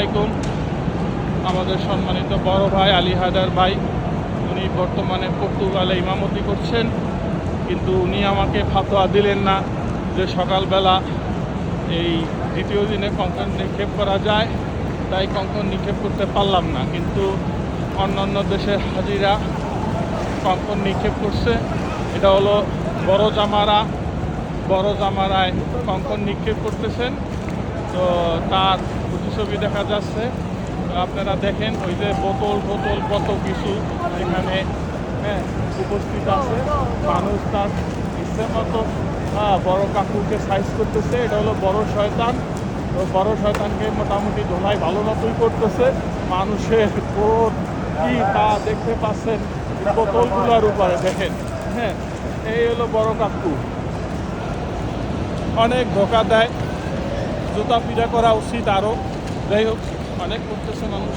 আসসালামু আলাইকুম। আমাদের সম্মানিত বড় ভাই আলী হায়দার ভাই, উনি বর্তমানে পর্তুগালে ইমামতি করছেন, কিন্তু উনি আমাকে ফাতোয়া দিলেন না যে সকালবেলা এই দ্বিতীয় দিনে কঙ্কন নিক্ষেপ করা যায়, তাই কঙ্কন নিক্ষেপ করতে পারলাম না। কিন্তু অন্যান্য দেশের হাজিরা কঙ্কন নিক্ষেপ করছে। এটা হলো বড় জামারায় কঙ্কন নিক্ষেপ করতেছেন। তো তার প্রতিছবি দেখা যাচ্ছে, আপনারা দেখেন ওই যে বোতল কত কিছু এখানে উপস্থিত আছে। মানুষ তার ইচ্ছে মতো বড় কাকুকে সাইজ করতেছে। এটা হলো বড় শয়তান। তো বড় শয়তানকে মোটামুটি ধোলাই ভালো মতোই করতেছে। মানুষের ক্রোধ কি তা দেখতে পাচ্ছেন বোতলগুলোর উপরে, দেখেন। এই হলো বড় কাকু, অনেক ধোকা দেয়, জুতা পিটা করা উচিত আরও। যাই হোক, অনেক করতেছে মানুষ।